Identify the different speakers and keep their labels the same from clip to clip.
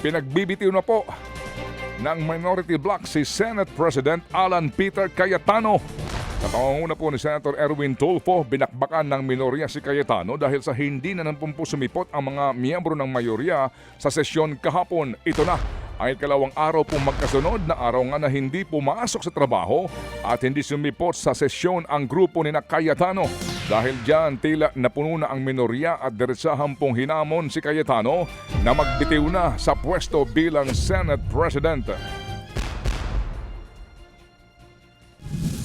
Speaker 1: Pinagbibitiw na po ng minority bloc si Senate President Alan Peter Cayetano. Sa pangunguna po ni Senator Erwin Tulfo, binakbakan ng minorya si Cayetano dahil sa hindi na nampumpu sumipot ang mga miyembro ng mayorya sa sesyon kahapon. Ito na ay ikalawang araw pong magkasunod na araw nga na hindi pumasok sa trabaho at hindi sumipot sa sesyon ang grupo ni Cayetano. Dahil dyan, tila napuno na ang minorya at diretsahan pong hinamon si Cayetano na magbitiw na sa pwesto bilang Senate President.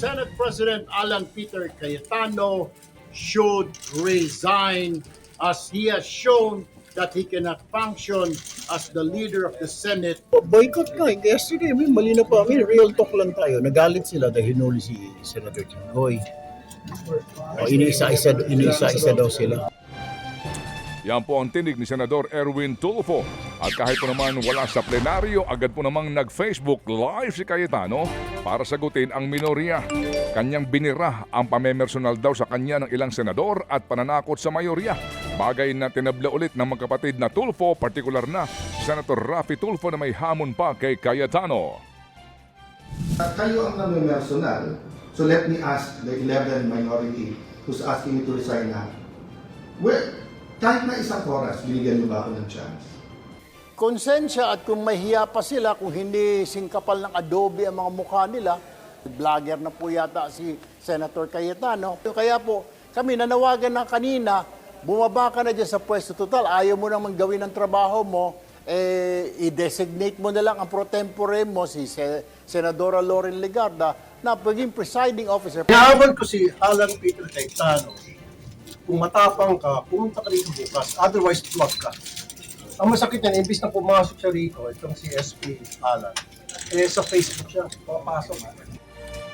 Speaker 2: Senate President Alan Peter Cayetano should resign as he has shown that he cannot function as the leader of the Senate.
Speaker 3: Boycott nga. Yesterday, mali na pa. Real talk lang tayo. Nagalit sila dahil hinuli si Senator Jinggoy. Iniisa-isa daw sila.
Speaker 1: Yan po ang tinig ni Senador Erwin Tulfo. At kahit po naman wala sa plenaryo, agad po namang nag-Facebook Live si Cayetano para sagutin ang minorya. Kanyang binira ang pamemersonal daw sa kanya ng ilang senador at pananakot sa mayorya. Bagay na tinabla ulit ng magkapatid na Tulfo, partikular na Senator Raffy Tulfo na may hamon pa kay Cayetano.
Speaker 4: Kayo ang namemersonal, so let me ask the 11 minority who's asking me to resign now. Kahit na isang oras, binigyan niyo ba ako ng chance?
Speaker 2: Konsensya at kung mahiya pa sila, kung hindi singkapal ng adobe ang mga mukha nila, vlogger na po yata si Senator Cayetano. Kaya po, kami nanawagan na kanina, bumaba ka na dyan sa pwesto total, ayaw mo naman gawin ang trabaho mo, i-designate mo na lang ang pro tempore mo, si Senadora Loren Legarda, na paging presiding officer.
Speaker 3: Inaabot ko si Alan Peter Cayetano. Kung matapang ka, pumunta ka dito bukas. Otherwise, wag ka. Ang masakit yan, imbis na pumasok sa Rico, itong si SP Alan, sa Facebook siya, papasok.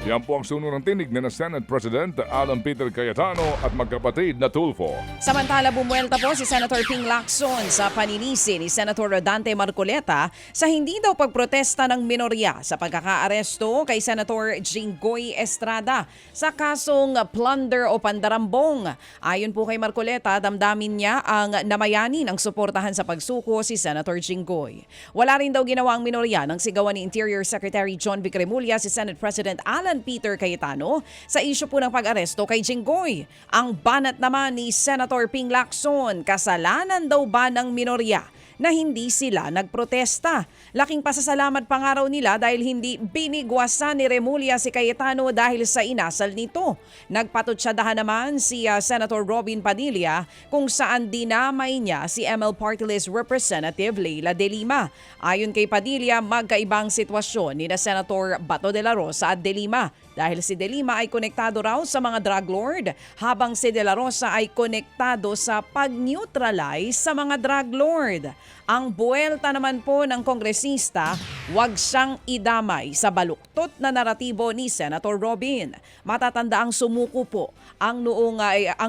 Speaker 1: Yan po ang sunod ng tinig ni Senate President Alan Peter Cayetano at magkapatid na Tulfo.
Speaker 5: Samantala, bumuelta po si Senator Ping Lacson sa paninisi ni Senator Rodante Marcoleta sa hindi daw pagprotesta ng minorya sa pagkakaaresto kay Senator Jinggoy Estrada sa kasong plunder o pandarambong. Ayon po kay Marcoleta, damdamin niya ang namayani ng suportahan sa pagsuko si Senator Jinggoy. Wala rin daw ginawa ang minorya ng sigawan ni Interior Secretary John Vic Remulla si Senate President Alan Peter Cayetano sa isyu po ng pag-aresto kay Jinggoy. Ang banat naman ni Senator Ping Lacson, kasalanan daw ba ng minorya na hindi sila nagprotesta? Laking pasasalamat pa nga raw nila dahil hindi binigwasan ni Remulla si Cayetano dahil sa inasal nito. Nagpatutsadahan naman si Senator Robin Padilla kung saan dinamay niya si ML Party List Representative Leila De Lima. Ayon kay Padilla, magkaibang sitwasyon ni Senator Bato de la Rosa at De Lima dahil si De Lima ay konektado raw sa mga drug lord habang si De La Rosa ay konektado sa pag-neutralize sa mga drug lord. Ang buwelta naman po ng kongresista, wag siyang idamay sa baluktot na naratibo ni Senator Robin. Matatanda ang sumuko po ang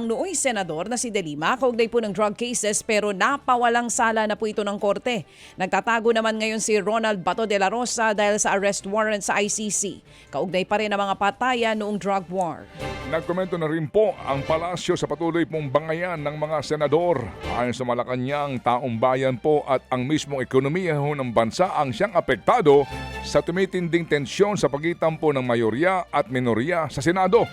Speaker 5: nooy senador na si De Lima kaugnay po ng drug cases pero napawalang sala na po ito ng korte. Nagtatago naman ngayon si Ronald Bato de la Rosa dahil sa arrest warrant sa ICC. Kaugnay pa rin ang mga patayan noong drug war.
Speaker 1: Nagkomento na rin po ang palasyo sa patuloy pong bangayan ng mga senador. Ayon sa Malacanang, taong bayan po at ang mismong ekonomiya ng bansa ang siyang apektado sa tumitinding tensyon sa pagitan po ng mayorya at minorya sa Senado.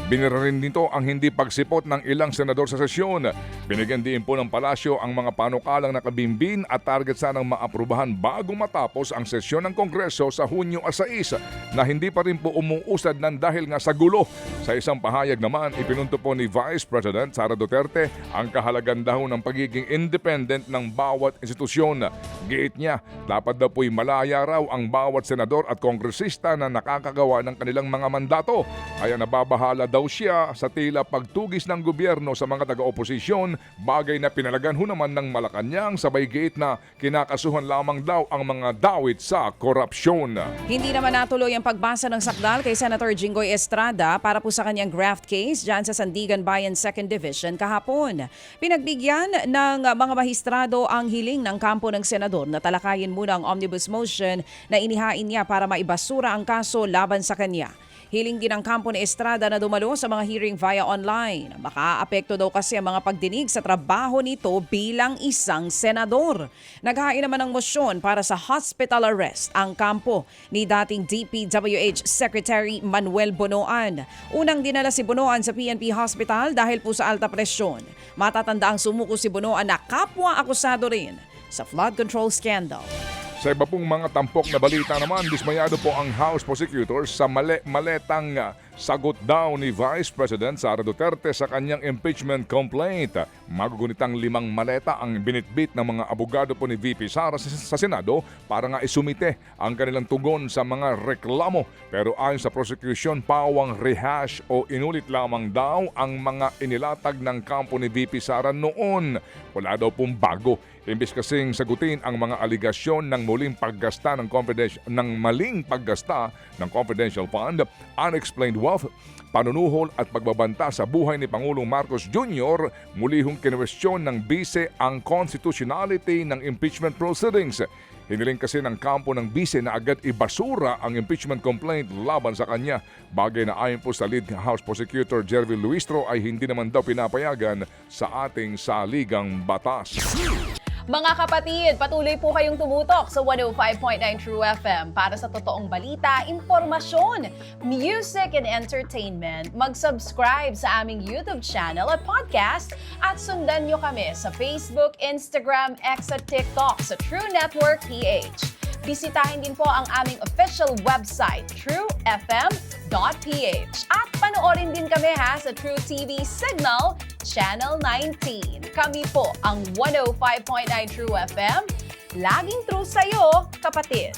Speaker 1: Binira rin dito ang hindi pagsipot ng ilang senador sa sesyon. Binigyan din po ng palasyo ang mga panukalang nakabimbin at target sanang maaprubahan bago matapos ang sesyon ng Kongreso sa Hunyo 6 na hindi pa rin po umuusad ng dahil nga sa gulo. Sa isang pahayag naman, ipinunto po ni Vice President Sara Duterte ang kahalagan daw ng pagiging independent ng bawat institusyon. Giit niya, dapat daw po'y malaya raw ang bawat senador at kongresista na nakakagawa ng kanilang mga mandato. Kaya nababahala daw siya sa tila pagtugis ng gobyerno sa mga taga-oposisyon, bagay na pinalagan ho naman ng Malacanang sabay giit na kinakasuhan lamang daw ang mga dawit sa korupsyon.
Speaker 5: Hindi naman natuloy ang pagbasa ng sakdal kay Senator Jinggoy Estrada para po sa kanyang graft case dyan sa Sandigan Bayan 2nd Division kahapon. Pinagbigyan ng mga mahistrado ang hiling ng kampo ng senador na talakayin muna ang omnibus motion na inihain niya para maibasura ang kaso laban sa kanya. Hiling din ang kampo ni Estrada na dumalo Senado sa mga hearing via online. Makaapekto daw kasi ang mga pagdinig sa trabaho nito bilang isang senador. Naghain naman ng motion para sa hospital arrest ang kampo ni dating DPWH Secretary Manuel Bonoan. Unang dinala si Bonoan sa PNP Hospital dahil po sa alta presyon. Matatanda ang sumuko si Bonoan na kapwa-akusado rin sa flood control scandal.
Speaker 1: Sa iba pong mga tampok na balita naman, dismayado po ang House Prosecutors sa maletang sagot daw ni Vice President Sara Duterte sa kanyang impeachment complaint. Magugunitang 5 maleta ang binitbit ng mga abogado po ni VP Sara sa Senado para nga isumite ang kanilang tugon sa mga reklamo. Pero ayon sa prosecution, pawang rehash o inulit lamang daw ang mga inilatag ng kampo ni VP Sara noon. Wala daw pong bago. Imbis kasing sagutin ang mga aligasyon ng maling paggasta ng confidential fund, unexplained wealth, panunuhol at pagbabanta sa buhay ni Pangulong Marcos Jr., muli hong kinwestiyon ng bise ang constitutionality ng impeachment proceedings. Hiniling kasi ng kampo ng bise na agad ibasura ang impeachment complaint laban sa kanya. Bagay na ayon po sa lead House Prosecutor Jervil Luistro ay hindi naman daw pinapayagan sa ating saligang batas.
Speaker 6: Mga kapatid, patuloy po kayong tumutok sa 105.9 True FM para sa totoong balita, impormasyon, music and entertainment. Mag-subscribe sa aming YouTube channel at podcast at sundan nyo kami sa Facebook, Instagram, X at TikTok sa True Network PH. Bisitahin din po ang aming official website, truefm.ph. At panoorin din kami sa True TV Signal, Channel 19. Kami po ang 105.9 True FM. Laging true sa'yo, kapatid.